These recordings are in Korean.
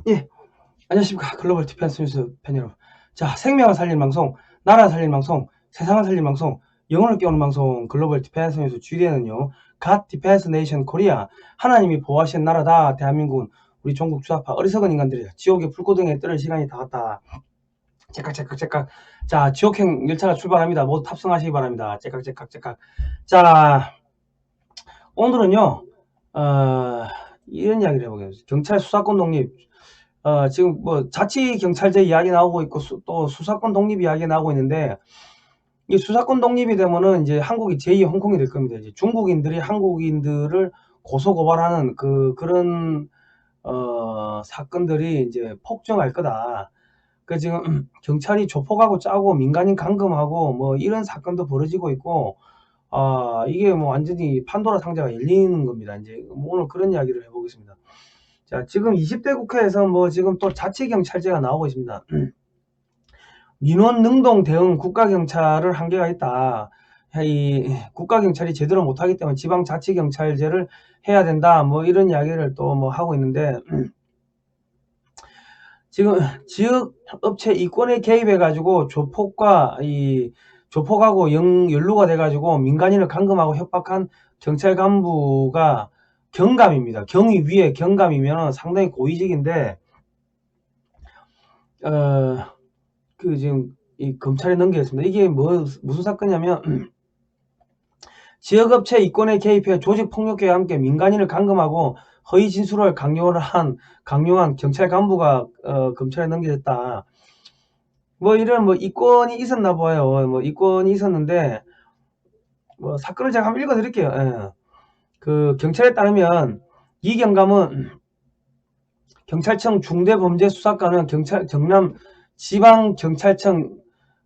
예, 안녕하십니까. 글로벌 디펜스 뉴스 팬 여러분. 자, 생명을 살리는 방송, 나라 살리는 방송, 세상을 살리는 방송, 영혼을 깨우는 방송, 글로벌 디펜스 뉴스 GDN은요, 갓 디펜스 네이션 코리아, 하나님이 보호하신 나라다, 대한민국은 우리 종국 주사파 어리석은 인간들이 지옥의 불고등에 떨을 시간이 다 왔다. 째깍째깍째깍. 자, 지옥행 열차가 출발합니다. 모두 탑승하시기 바랍니다. 째깍째깍째깍. 자, 오늘은요, 이런 이야기를 해보겠습니다. 경찰 수사권 독립. 지금 뭐 자치경찰제 이야기 나오고 있고 또 수사권 독립 이야기 나오고 있는데, 이 수사권 독립이 되면은 이제 한국이 제2의 홍콩이 될 겁니다. 이제 중국인들이 한국인들을 고소 고발하는 그런 사건들이 이제 폭증할 거다. 그 지금 경찰이 조폭하고 짜고 민간인 감금하고 뭐 이런 사건도 벌어지고 있고, 이게 뭐 완전히 판도라 상자가 열리는 겁니다. 이제 오늘 그런 이야기를 해보겠습니다. 자, 지금 20대 국회에서 뭐 지금 또 자치경찰제가 나오고 있습니다. 민원 능동 대응 국가경찰을 한계가 있다. 이 국가경찰이 제대로 못하기 때문에 지방자치경찰제를 해야 된다. 뭐 이런 이야기를 또 뭐 하고 있는데, 지금 지역업체 이권에 개입해가지고 조폭하고 연루가 돼가지고 민간인을 감금하고 협박한 경찰 간부가 경감입니다. 경위 위에 경감이면 상당히 고위직인데, 지금 이 검찰에 넘기겠습니다. 이게 무슨 사건이냐면, 지역업체 이권에 개입해 조직폭력배와 함께 민간인을 감금하고 허위 진술을 강요한 경찰 간부가 검찰에 넘겨졌다. 뭐 이런 뭐 이권이 있었나 봐요. 뭐 이권이 있었는데, 뭐 사건을 제가 한번 읽어드릴게요. 예. 그 경찰에 따르면 이 경감은 경찰청 중대범죄수사과는 경남 지방경찰청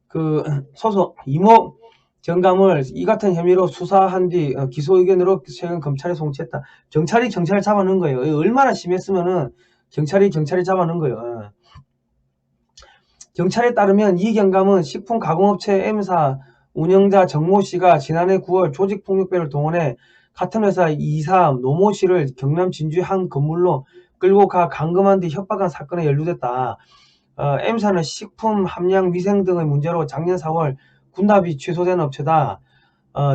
그 소속 이모 경감을 이 같은 혐의로 수사한 뒤 기소 의견으로 최근 검찰에 송치했다. 경찰이 경찰을 잡아넣은 거예요. 얼마나 심했으면은 경찰이 잡아넣은 거예요. 경찰에 따르면 이 경감은 식품가공업체 M사 운영자 정모 씨가 지난해 9월 조직폭력배를 동원해 같은 회사 이사 노모 씨를 경남 진주의 한 건물로 끌고 가 감금한 뒤 협박한 사건에 연루됐다. M사는 식품 함량 위생 등의 문제로 작년 4월 군답이 취소된 업체다.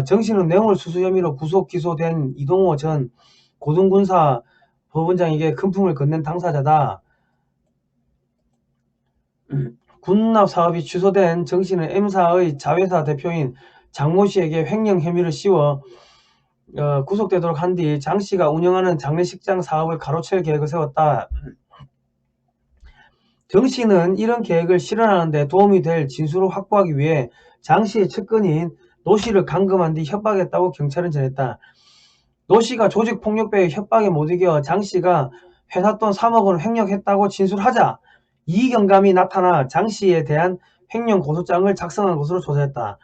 정 씨는 뇌물수수 혐의로 구속 기소된 이동호 전 고등군사 법원장에게 큰 품을 건넨 당사자다. 군납 사업이 취소된 정 씨는 M사의 자회사 대표인 장모 씨에게 횡령 혐의를 씌워 구속되도록 한 뒤 장 씨가 운영하는 장례식장 사업을 가로챌 계획을 세웠다. 정 씨는 이런 계획을 실현하는 데 도움이 될 진술을 확보하기 위해 장 씨의 측근인 노 씨를 감금한 뒤 협박했다고 경찰은 전했다. 노 씨가 조직폭력배의 협박에 못 이겨 장 씨가 회사 돈 3억 원을 횡령했다고 진술하자 이 경감이 나타나 장 씨에 대한 횡령 고소장을 작성한 것으로 조사했다.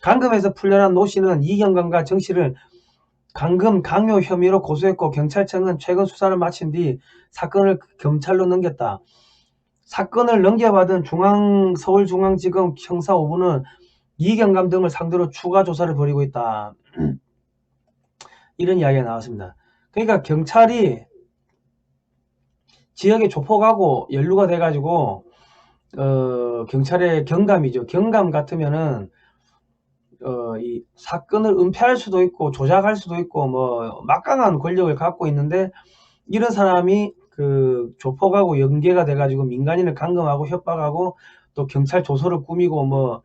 감금에서 풀려난 노 씨는 이 경감과 정 씨를 감금 강요 혐의로 고소했고, 경찰청은 최근 수사를 마친 뒤 사건을 검찰로 넘겼다. 사건을 넘겨받은 서울중앙지검 형사 5부는 이경감 등을 상대로 추가 조사를 벌이고 있다. 이런 이야기가 나왔습니다. 그러니까 경찰이 지역에 조폭하고 연루가 돼가지고 경찰의 경감이죠. 경감 같으면은 이 사건을 은폐할 수도 있고 조작할 수도 있고 뭐 막강한 권력을 갖고 있는데, 이런 사람이 그 조폭하고 연계가 돼가지고 민간인을 감금하고 협박하고 또 경찰 조서를 꾸미고 뭐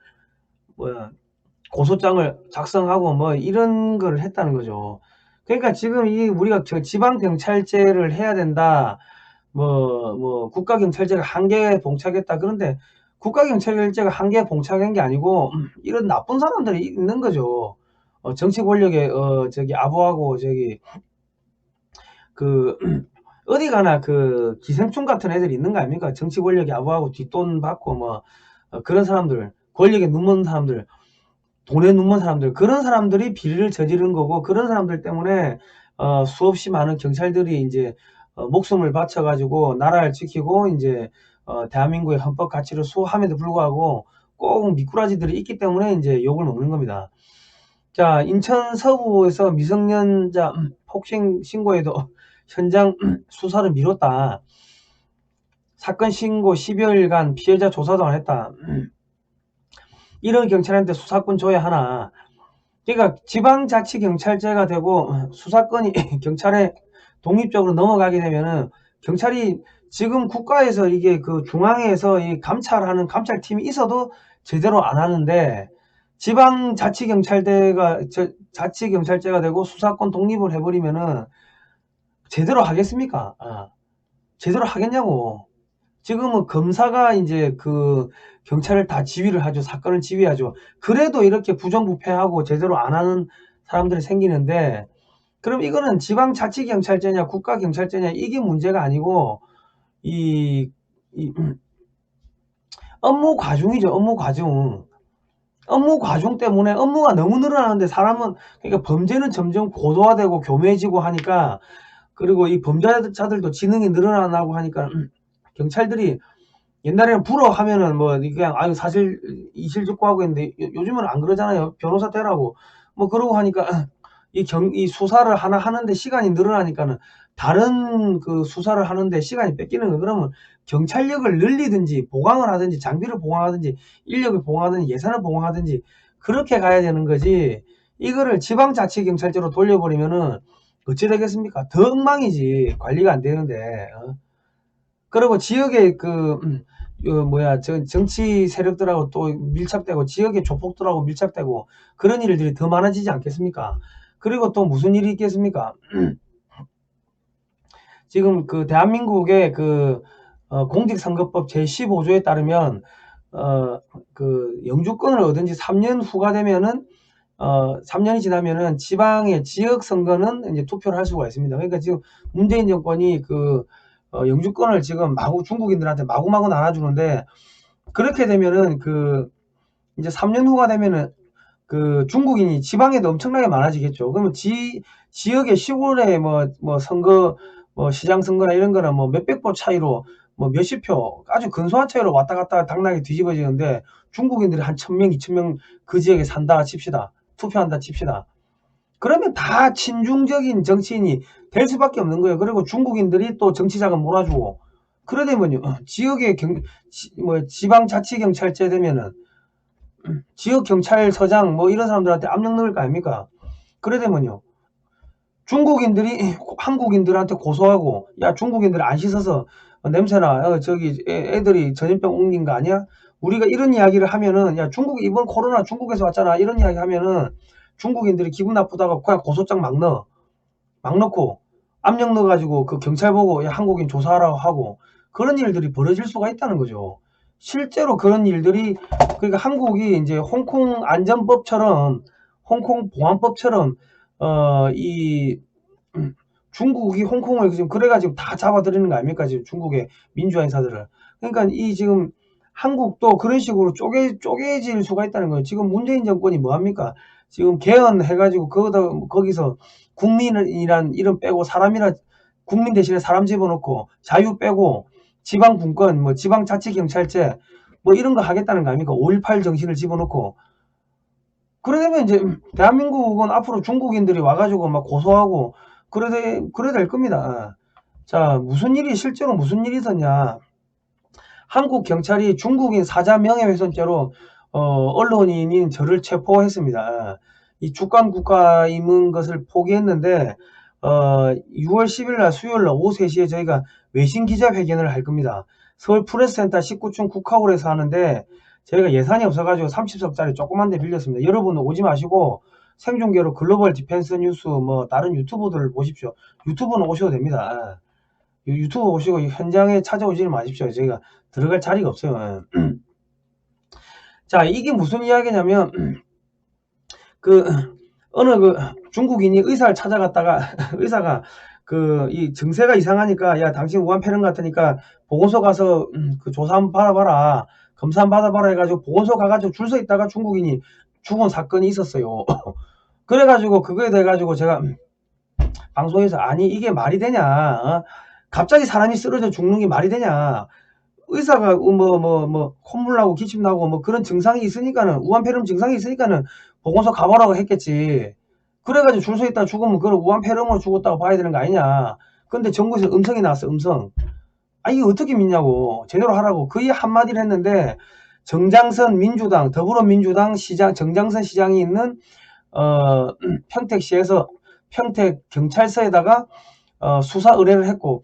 고소장을 작성하고 뭐 이런 거를 했다는 거죠. 그러니까 지금 우리가 지방경찰제를 해야 된다, 뭐 국가경찰제가 한계에 봉착했다. 그런데 국가경찰제가 한계에 봉착한 게 아니고 이런 나쁜 사람들이 있는 거죠. 정치 권력에 아부하고 그 어디 가나 그 기생충 같은 애들이 있는 거 아닙니까? 정치 권력에 아부하고 뒷돈 받고 뭐 그런 사람들, 권력에 눈먼 사람들, 돈에 눈먼 사람들, 그런 사람들이 비리를 저지른 거고, 그런 사람들 때문에 수없이 많은 경찰들이 이제 목숨을 바쳐가지고 나라를 지키고 이제 대한민국의 헌법 가치를 수호함에도 불구하고 꼭 미꾸라지들이 있기 때문에 이제 욕을 먹는 겁니다. 자, 인천 서부에서 미성년자 폭행 신고에도 현장 수사를 미뤘다. 사건 신고 10여일간 피해자 조사도 안 했다. 이런 경찰한테 수사권 줘야 하나. 그러니까 지방자치경찰제가 되고 수사권이 경찰에 독립적으로 넘어가게 되면은 경찰이 지금 국가에서 이게 그 중앙에서 이 감찰하는 감찰팀이 있어도 제대로 안 하는데 지방자치경찰제가 자치경찰제가 되고 수사권 독립을 해버리면은 제대로 하겠습니까? 제대로 하겠냐고. 지금은 검사가 이제 그 경찰을 다 지휘를 하죠. 사건을 지휘하죠. 그래도 이렇게 부정부패하고 제대로 안 하는 사람들이 생기는데, 그럼 이거는 지방자치경찰제냐 국가경찰제냐 이게 문제가 아니고 이 업무 과중이죠. 업무 과중. 업무 과중 때문에 업무가 너무 늘어나는데 사람은, 그러니까 범죄는 점점 고도화되고 교묘해지고 하니까, 그리고 이 범죄자들도 지능이 늘어나고 하니까 경찰들이 옛날에는 불어하면은 뭐 그냥 아유 사실 이실직고하고 했는데 요즘은 안 그러잖아요. 변호사 되라고 뭐 그러고 하니까 이 수사를 하나 하는데 시간이 늘어나니까는 다른 그 수사를 하는데 시간이 뺏기는 거. 그러면 경찰력을 늘리든지 보강을 하든지 장비를 보강하든지 인력을 보강하든지 예산을 보강하든지 그렇게 가야 되는 거지. 이거를 지방자치경찰제로 돌려버리면은 어찌 되겠습니까? 더 엉망이지. 관리가 안 되는데. 그리고 지역의 정치 세력들하고 또 밀착되고 지역의 조폭들하고 밀착되고 그런 일들이 더 많아지지 않겠습니까? 그리고 또 무슨 일이 있겠습니까? 지금 그 대한민국의 공직선거법 제15조에 따르면 그 영주권을 얻은 지 3년 후가 되면은 3년이 지나면은 지방의 지역 선거는 이제 투표를 할 수가 있습니다. 그러니까 지금 문재인 정권이 영주권을 지금 마구 중국인들한테 마구마구 나눠주는데, 그렇게 되면은 이제 3년 후가 되면은 중국인이 지방에도 엄청나게 많아지겠죠. 그러면 지역의 시골의 선거, 시장 선거나 이런 거는 몇백 표 차이로 몇십 표 아주 근소한 차이로 왔다 갔다 당락이 뒤집어지는데, 중국인들이 한 1000명, 2000명 그 지역에 산다 칩시다. 투표한다 칩시다. 그러면 다 친중적인 정치인이 될 수밖에 없는 거예요. 그리고 중국인들이 또 정치자금 몰아주고, 그러려면요 지역의 지방자치경찰제 되면은 지역경찰서장 이런 사람들한테 압력 넣을 거 아닙니까? 그러려면요 중국인들이 한국인들한테 고소하고, 야 중국인들 안 씻어서 냄새나, 저기 애들이 전염병 옮긴 거 아니야? 우리가 이런 이야기를 하면은, 야 중국 이번 코로나 중국에서 왔잖아 이런 이야기 하면은 중국인들이 기분 나쁘다고 그냥 고소장 막 넣고 압력 넣어가지고 그 경찰 보고 야 한국인 조사하라고 하고, 그런 일들이 벌어질 수가 있다는 거죠. 실제로 그런 일들이, 그러니까 한국이 이제 홍콩 안전법처럼 홍콩 보안법처럼 중국이 홍콩을 지금 그래가지고 다 잡아들이는 거 아닙니까? 지금 중국의 민주화 인사들을. 그러니까 지금 한국도 그런 식으로 쪼개질 수가 있다는 거예요. 지금 문재인 정권이 뭐합니까? 지금 개헌해가지고 거기서 국민이란 이름 빼고 사람이라, 국민 대신에 사람 집어넣고 자유 빼고 지방분권, 지방자치경찰제 이런 거 하겠다는 거 아닙니까? 5.18 정신을 집어넣고. 그러려면 이제 대한민국은 앞으로 중국인들이 와가지고 막 고소하고 그래 될 겁니다. 자, 실제로 무슨 일이 있었냐. 한국 경찰이 중국인 사자 명예훼손죄로 언론인인 저를 체포했습니다. 이 주권 국가임은 것을 포기했는데 6월 10일 날 수요일 날 오후 3시에 저희가 외신 기자회견을 할 겁니다. 서울 프레스센터 19층 국화홀에서 하는데 저희가 예산이 없어가지고 30석짜리 조그만 데 빌렸습니다. 여러분 오지 마시고 생중계로 글로벌 디펜스 뉴스 다른 유튜브들을 보십시오. 유튜브는 오셔도 됩니다. 유튜브 오시고 현장에 찾아오지 마십시오. 저희가 들어갈 자리가 없어요. 자, 이게 무슨 이야기냐면 어느 중국인이 의사를 찾아갔다가 의사가 이 증세가 이상하니까 야 당신 우한폐렴 같으니까 보건소 가서 조사 한번 받아봐라, 검사 한번 받아봐라 해가지고 보건소 가가지고 줄 서 있다가 중국인이 죽은 사건이 있었어요. 그래가지고 그거에 대해 가지고 제가 방송에서 아니 이게 말이 되냐, 갑자기 사람이 쓰러져 죽는 게 말이 되냐, 의사가 콧물 나고 기침 나고 그런 증상이 있으니까는, 우한폐렴 증상이 있으니까는 보건소 가보라고 했겠지. 그래가지고 줄 서 있다 죽으면 그걸 우한폐렴으로 죽었다고 봐야 되는 거 아니냐. 근데 정부에서 음성이 나왔어. 음성. 이게 어떻게 믿냐고. 제대로 하라고. 거의 한마디를 했는데, 정장선 민주당, 더불어민주당 시장, 정장선 시장이 있는, 평택시에서, 평택경찰서에다가, 수사 의뢰를 했고,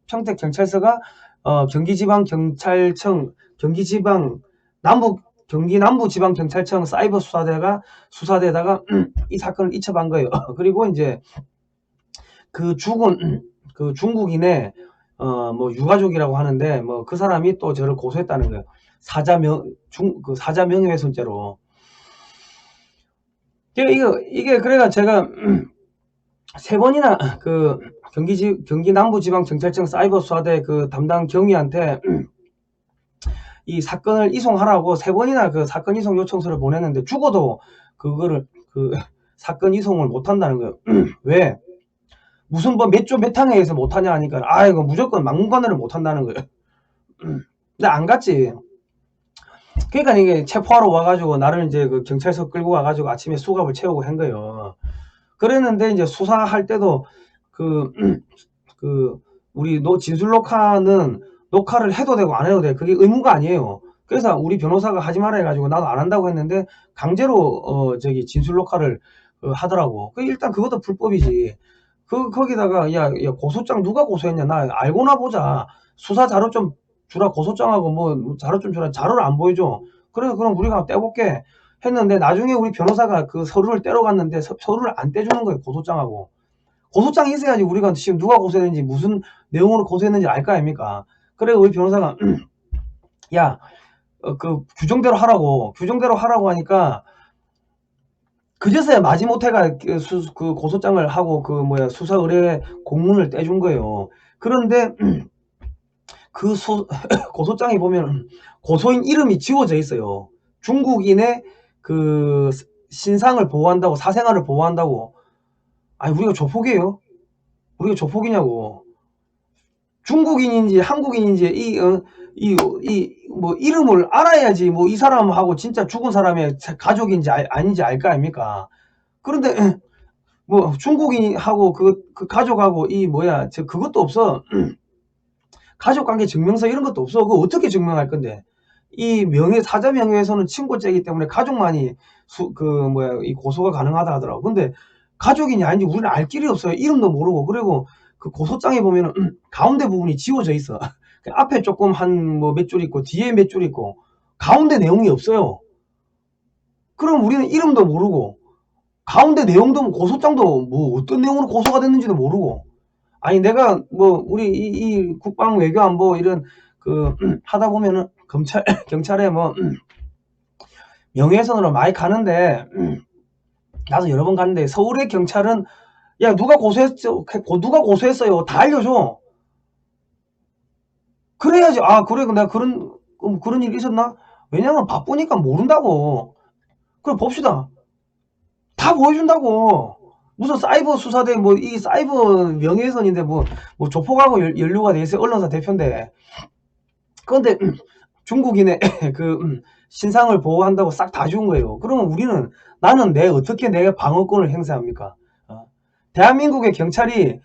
평택경찰서가, 경기지방경찰청, 경기 남부지방경찰청 사이버 수사대에다가 이 사건을 이첩한 거예요. 그리고 이제 그 죽은 그 중국인의 뭐 유가족이라고 하는데 뭐 그 사람이 또 저를 고소했다는 거예요. 사자 명예훼손죄로. 이게 그래가 제가 세 번이나 그 경기 남부지방경찰청 사이버 수사대 그 담당 경위한테 이 사건을 이송하라고 세 번이나 그 사건 이송 요청서를 보냈는데 죽어도 그거를 그 사건 이송을 못 한다는 거예요. 왜? 무슨 뭐 몇 조 몇 항에 의해서 못 하냐 하니까 이거 무조건 막무가내로 못 한다는 거예요. 근데 안 갔지. 그러니까 이게 체포하러 와가지고 나를 이제 그 경찰서 끌고 와가지고 아침에 수갑을 채우고 한 거예요. 그랬는데 이제 수사할 때도 우리 진술 녹화를 해도 되고 안 해도 돼. 그게 의무가 아니에요. 그래서 우리 변호사가 하지 마라 해가지고 나도 안 한다고 했는데 강제로 진술 녹화를 하더라고. 일단 그것도 불법이지. 거기다가 야 고소장 누가 고소했냐, 나 알고나 보자, 수사 자료 좀 주라, 고소장하고 뭐 자료 좀 주라. 자료를 안 보여줘. 그래서 그럼 우리가 떼볼게 했는데 나중에 우리 변호사가 그 서류를 떼러 갔는데 서류를 안 떼주는 거예요. 고소장이 있어야지 우리가 지금 누가 고소했는지 무슨 내용으로 고소했는지 알 거 아닙니까. 그래 우리 변호사가 야 그 규정대로 하라고 하니까 그제서야 마지못해가 그 고소장을 하고 수사 의뢰 공문을 떼준 거예요. 그런데 그 고소장에 보면 고소인 이름이 지워져 있어요. 중국인의 그 신상을 보호한다고, 사생활을 보호한다고. 우리가 조폭이에요? 우리가 조폭이냐고. 중국인인지 한국인인지 뭐 이름을 알아야지 뭐 이 사람하고 진짜 죽은 사람의 가족인지 아닌지 알 거 아닙니까? 그런데 뭐 중국인하고 그 가족하고 그것도 없어. 가족관계 증명서 이런 것도 없어. 그거 어떻게 증명할 건데? 이 사자 명예훼손은 친고죄이기 때문에 가족만이 이 고소가 가능하다 하더라고. 근데 가족이냐 아닌지 우리는 알 길이 없어요. 이름도 모르고. 그리고 그 고소장에 보면은 가운데 부분이 지워져 있어. 앞에 조금 한 뭐 몇 줄 있고 뒤에 몇 줄 있고 가운데 내용이 없어요. 그럼 우리는 이름도 모르고 가운데 내용도 고소장도 뭐 어떤 내용으로 고소가 됐는지도 모르고. 내가 뭐 우리 이 국방 외교 안보 이런 하다 보면은 경찰에 뭐 명예훼손으로 많이 가는데 나도 여러 번 갔는데 서울의 경찰은 야 누가 고소했어요 다 알려줘. 그래야지. 그래 내가 그런 일이 있었나? 왜냐면 바쁘니까 모른다고. 그럼 봅시다. 다 보여준다고. 무슨 사이버 수사대 이 사이버 명예훼손인데 뭐 조폭하고 연루가 돼 있어요. 언론사 대표인데. 그런데 중국인의 신상을 보호한다고 싹 다 준 거예요. 그러면 나는 어떻게 내 방어권을 행사합니까? 대한민국의 경찰이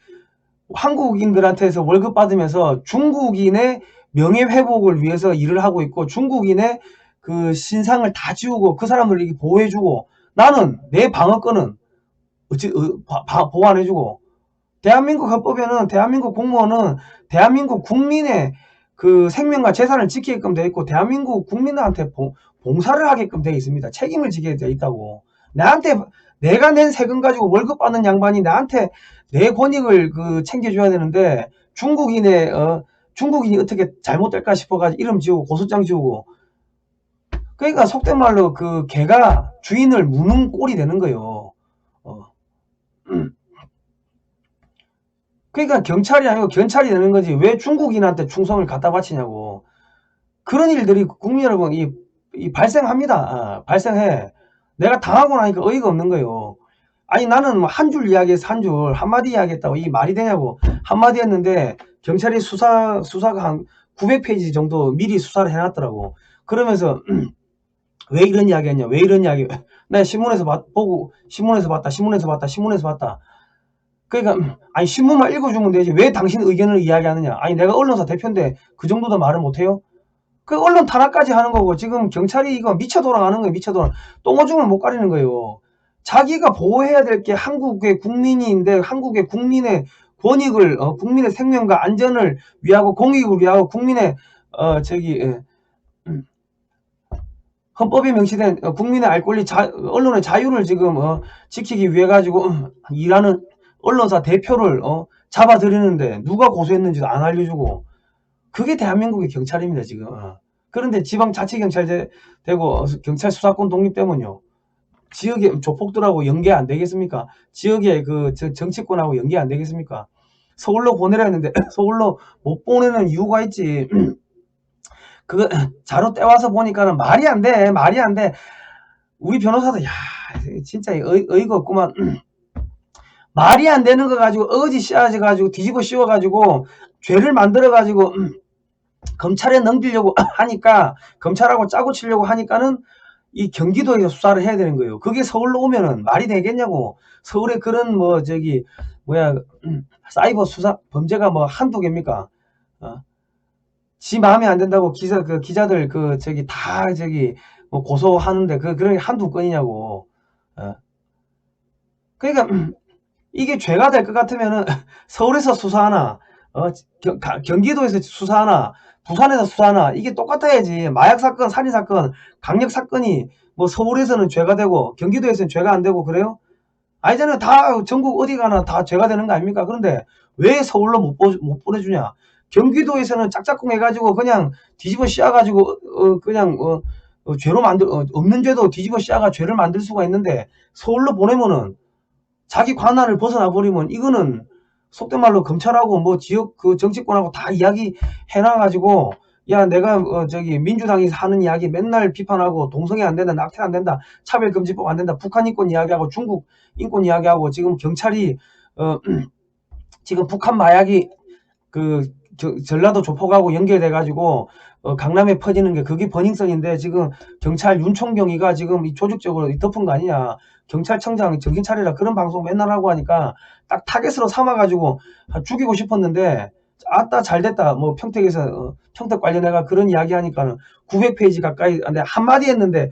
한국인들한테서 월급 받으면서 중국인의 명예회복을 위해서 일을 하고 있고 중국인의 그 신상을 다 지우고 그 사람을 이렇게 보호해주고 나는 내 방어권은 보호 안 해주고 대한민국 헌법에는 대한민국 공무원은 대한민국 국민의 그 생명과 재산을 지키게끔 되어 있고 대한민국 국민들한테 봉사를 하게끔 되어 있습니다. 책임을 지게 되어 있다고. 내가 낸 세금 가지고 월급 받는 양반이 나한테 내 권익을 챙겨줘야 되는데 중국인이 어떻게 잘못될까 싶어가지고 이름 지우고 고소장 지우고. 그러니까 속된 말로 개가 주인을 무는 꼴이 되는 거예요. 그러니까 경찰이 아니고 견찰이 되는 거지. 왜 중국인한테 충성을 갖다 바치냐고. 그런 일들이 국민 여러분 발생합니다. 발생해. 내가 당하고 나니까 어이가 없는 거예요. 나는 한 줄 이야기해서 한마디 이야기했다고 이 말이 되냐고. 한마디 했는데 경찰이 수사가 한 900페이지 정도 미리 수사를 해놨더라고. 그러면서 왜 이런 이야기 했냐, 왜 이런 이야기. 내가 신문에서 봤다. 그러니까 아니 신문만 읽어주면 되지 왜 당신 의견을 이야기하느냐. 아니 내가 언론사 대표인데 그 정도도 말을 못해요? 그 언론 탄압까지 하는 거고 지금 경찰이 이거 미쳐 돌아가는 거예요. 미쳐 돌아. 똥오줌을 못 가리는 거예요. 자기가 보호해야 될 게 한국의 국민인데 한국의 국민의 권익을 국민의 생명과 안전을 위하고 공익을 위하고 국민의 헌법에 명시된 국민의 알 권리 언론의 자유를 지금 지키기 위해 가지고 일하는 언론사 대표를 잡아들이는데 누가 고소했는지도 안 알려주고 그게 대한민국의 경찰입니다 지금. 그런데 지방자치경찰제 되고 경찰 수사권 독립되면요 지역의 조폭들하고 연계 안 되겠습니까? 지역의 그 정치권하고 연계 안 되겠습니까? 서울로 보내려 했는데 서울로 못 보내는 이유가 있지. 그거 자료 떼와서 보니까는 말이 안 돼. 말이 안 돼. 우리 변호사도 야 진짜 어이가 없구만. 말이 안 되는 거 가지고 어지 씌워져 가지고 뒤집어 씌워 가지고 죄를 만들어 가지고 검찰에 넘기려고 하니까 검찰하고 짜고 치려고 하니까는 이 경기도에서 수사를 해야 되는 거예요. 그게 서울로 오면은 말이 되겠냐고. 서울에 그런 사이버 수사 범죄가 뭐 한두 개입니까? 지 마음에 안 든다고 기자들 다 뭐 고소하는데 그런 게 한두 건이냐고. 그러니까 이게 죄가 될 것 같으면은 서울에서 수사하나 경기도에서 수사하나 부산에서 수사하나 이게 똑같아야지. 마약 사건, 살인 사건, 강력 사건이 뭐 서울에서는 죄가 되고 경기도에서는 죄가 안 되고 그래요? 아니잖아요. 다 전국 어디 가나 다 죄가 되는 거 아닙니까? 그런데 왜 서울로 못 보내주냐? 경기도에서는 짝짝꿍 해가지고 그냥 뒤집어 씌워가지고 그냥 죄로 없는 죄도 뒤집어 씌워가 죄를 만들 수가 있는데 서울로 보내면은 자기 관할을 벗어나 버리면 이거는 속된 말로 검찰하고 뭐 지역 그 정치권하고 다 이야기 해놔가지고 야 내가 민주당이 하는 이야기 맨날 비판하고 동성애 안 된다, 낙태 안 된다, 차별금지법 안 된다, 북한 인권 이야기하고 중국 인권 이야기하고 지금 경찰이 지금 북한 마약이 전라도 조폭하고 연결돼가지고 강남에 퍼지는 게 그게 버닝썬인데 지금 경찰 윤총경이가 지금 조직적으로 덮은 거 아니냐. 경찰청장 정신 차리라 그런 방송 맨날 하고 하니까 딱 타겟으로 삼아가지고 죽이고 싶었는데 아따 잘됐다. 뭐 평택에서 평택 관련해가 그런 이야기 하니까는 900페이지 가까이 근데 한마디 했는데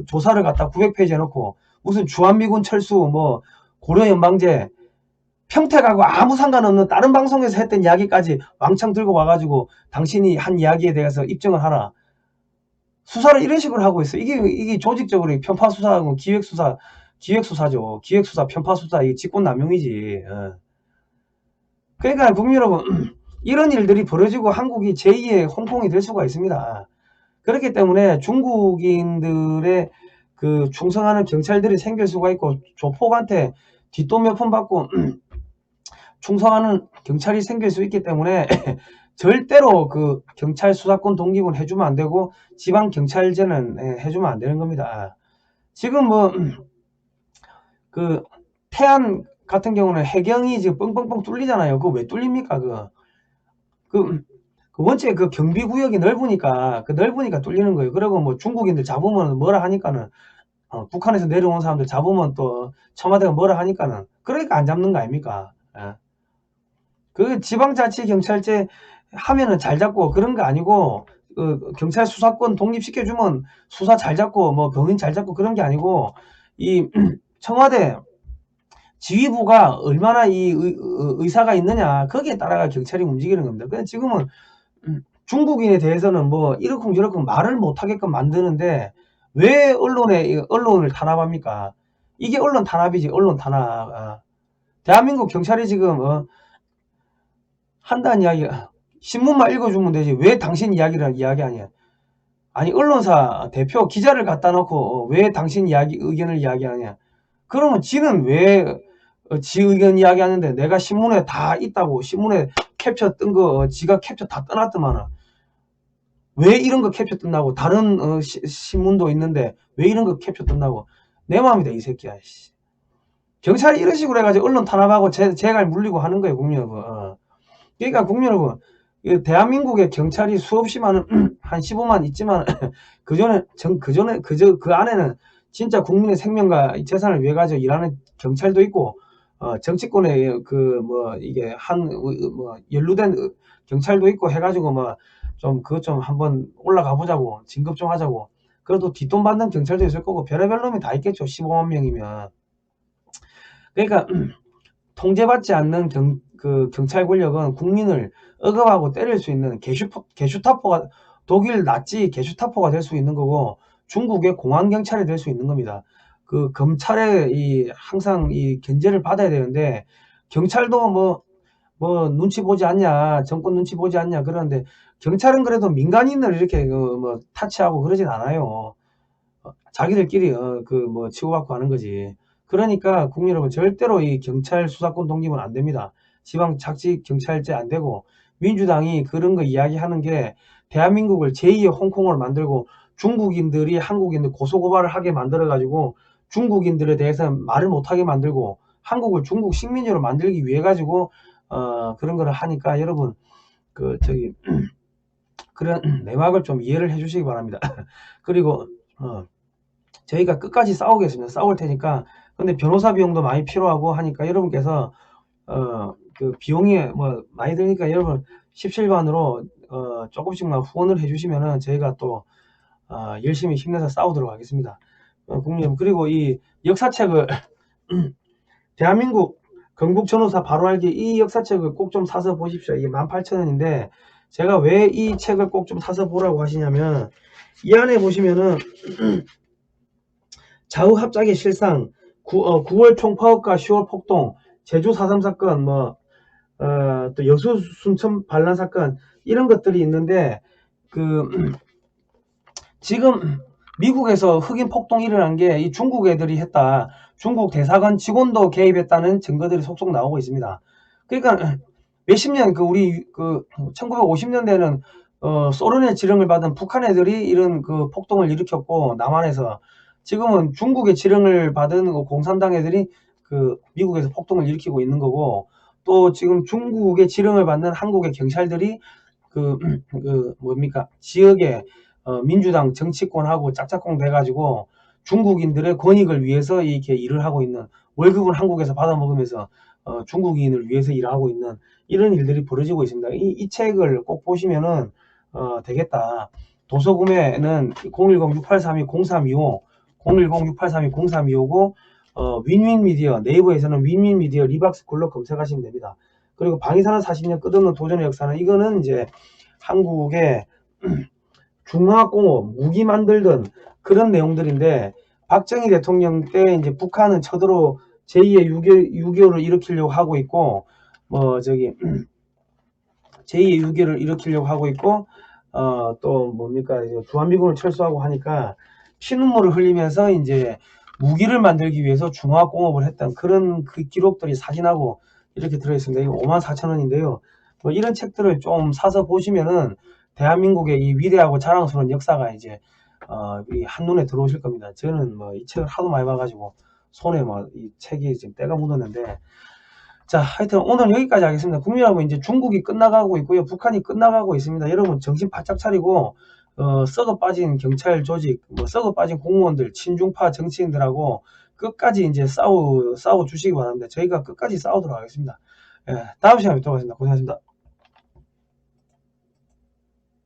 조사를 갖다 900페이지 해놓고 무슨 주한미군 철수 뭐 고려연방제 평택하고 아무 상관없는 다른 방송에서 했던 이야기까지 왕창 들고 와가지고 당신이 한 이야기에 대해서 입증을 하나. 수사를 이런 식으로 하고 있어. 이게 조직적으로 편파수사하고 기획수사죠. 기획수사, 편파수사, 이게 직권남용이지. 그러니까 국민 여러분, 이런 일들이 벌어지고 한국이 제2의 홍콩이 될 수가 있습니다. 그렇기 때문에 중국인들의 그 충성하는 경찰들이 생길 수가 있고 조폭한테 뒷돈 몇 푼 받고 충성하는 경찰이 생길 수 있기 때문에 절대로 그 경찰 수사권 독립은 해주면 안 되고 지방 경찰제는 해주면 안 되는 겁니다. 지금 뭐 그 태안 같은 경우는 해경이 지금 뻥뻥뻥 뚫리잖아요. 그거 왜 뚫립니까? 그 원체 그 경비구역이 넓으니까 뚫리는 거예요. 그리고 뭐 중국인들 잡으면 뭐라 하니까는 북한에서 내려온 사람들 잡으면 또 청와대가 뭐라 하니까는 그러니까 안 잡는 거 아닙니까? 그 지방자치경찰제 하면은 잘 잡고 그런 거 아니고 경찰 수사권 독립시켜주면 수사 잘 잡고 뭐 병인 잘 잡고 그런 게 아니고 이 청와대 지휘부가 얼마나 이 의사가 있느냐 거기에 따라가 경찰이 움직이는 겁니다. 근데 지금은 중국인에 대해서는 뭐 이러쿵저러쿵 말을 못하게끔 만드는데 왜 언론을 탄압합니까? 이게 언론 탄압이지. 언론 탄압. 대한민국 경찰이 지금 한다는 이야기 신문만 읽어주면 되지 왜 당신 이야기를 이야기 아니야. 아니 언론사 대표 기자를 갖다 놓고 왜 당신 의견을 이야기하냐. 그러면 지는 왜 지 의견 이야기하는데 내가 신문에 다 있다고 신문에 캡처 뜬 거 지가 캡처 다 떠났더만 왜 이런 거 캡처 뜬다고 다른 신문도 있는데 왜 이런 거 캡처 뜬다고 내 마음이다 이 새끼야. 경찰이 이런 식으로 해가지고 언론 탄압하고 재갈 물리고 하는 거예요 국민 여러분. 그러니까 국민 여러분 대한민국의 경찰이 수없이 많은 한 15만 있지만 그 안에는 진짜 국민의 생명과 재산을 위해 가지고 일하는 경찰도 있고 정치권에 이게 연루된 경찰도 있고 해가지고 그것 좀 한번 올라가 보자고, 진급 좀 하자고. 그래도 뒷돈 받는 경찰도 있을 거고 별의별 놈이 다 있겠죠. 15만 명이면. 그러니까 통제받지 않는 경찰 권력은 국민을 억압하고 때릴 수 있는 게슈타포가, 독일 나치 게슈타포가 될 수 있는 거고, 중국의 공안경찰이 될 수 있는 겁니다. 그 검찰의 항상 이 견제를 받아야 되는데, 경찰도 눈치 보지 않냐, 정권 눈치 보지 않냐 그러는데, 경찰은 그래도 민간인을 이렇게 타치하고 그러진 않아요. 자기들끼리 치고받고 하는 거지. 그러니까 국민 여러분, 절대로 이 경찰 수사권 독립은 안 됩니다. 지방 자치 경찰제 안 되고, 민주당이 그런 거 이야기하는 게 대한민국을 제2의 홍콩을 만들고 중국인들이 한국인들 고소고발을 하게 만들어 가지고 중국인들에 대해서 말을 못하게 만들고 한국을 중국 식민지로 만들기 위해 가지고 그런 거를 하니까, 여러분 그런 내막을 좀 이해를 해 주시기 바랍니다. 그리고 저희가 끝까지 싸우겠습니다. 싸울 테니까. 근데 변호사 비용도 많이 필요하고 하니까 여러분께서 그 비용이 많이 드니까 여러분 십실반으로 조금씩만 후원을 해주시면은 저희가 또 열심히 힘내서 싸우도록 하겠습니다. 국민, 그리고 이 역사책을 대한민국 건국 전후사 바로 알기, 이 역사책을 꼭 좀 사서 보십시오. 이게 18,000원인데 제가 왜 이 책을 꼭 좀 사서 보라고 하시냐면, 이 안에 보시면은 좌우 합작의 실상, 9월 총파업과 10월 폭동, 제주 4.3 사건, 또 여수 순천 반란 사건, 이런 것들이 있는데, 지금 미국에서 흑인 폭동이 일어난 게 이 중국 애들이 했다. 중국 대사관 직원도 개입했다는 증거들이 속속 나오고 있습니다. 그러니까 몇십 년, 우리 1950년대에는 소련의 지령을 받은 북한 애들이 이런 폭동을 일으켰고, 남한에서. 지금은 중국의 지령을 받은 공산당 애들이 미국에서 폭동을 일으키고 있는 거고, 또 지금 중국의 지령을 받는 한국의 경찰들이 지역의 민주당 정치권하고 짝짝꿍 돼가지고 중국인들의 권익을 위해서 이렇게 일을 하고 있는, 월급은 한국에서 받아먹으면서 중국인을 위해서 일을 하고 있는 이런 일들이 벌어지고 있습니다. 이 책을 꼭 보시면은 되겠다. 도서구매는 010-6832-0325, 010-6832-0325고 윈윈미디어, 네이버에서는 윈윈미디어 리박스쿨로 검색하시면 됩니다. 그리고 방위산업 40년 끝없는 도전의 역사는, 이거는 이제 한국의 중화공업, 무기 만들던 그런 내용들인데, 박정희 대통령 때 이제 북한은 쳐들어 제2의 6.25를 일으키려고 하고 있고, 제2의 6.25를 일으키려고 하고 있고, 또 주한미군을 철수하고 하니까 피눈물을 흘리면서 이제 무기를 만들기 위해서 중화공업을 했던 그런 기록들이 사진하고 이렇게 들어있습니다. 이거 54,000원인데요. 이런 책들을 좀 사서 보시면은 대한민국의 이 위대하고 자랑스러운 역사가 이제 이 한눈에 들어오실 겁니다. 저는 이 책을 하도 많이 봐가지고 손에 이 책이 지금 때가 묻었는데, 자, 하여튼 오늘 여기까지 하겠습니다. 국민 여러분, 이제 중국이 끝나가고 있고요, 북한이 끝나가고 있습니다. 여러분 정신 바짝 차리고 썩어 빠진 경찰 조직, 썩어 빠진 공무원들, 친중파 정치인들하고 끝까지 이제 싸워 주시기 바랍니다. 저희가 끝까지 싸우도록 하겠습니다. 다음 시간에 뵙도록 하겠습니다. 고생하셨습니다.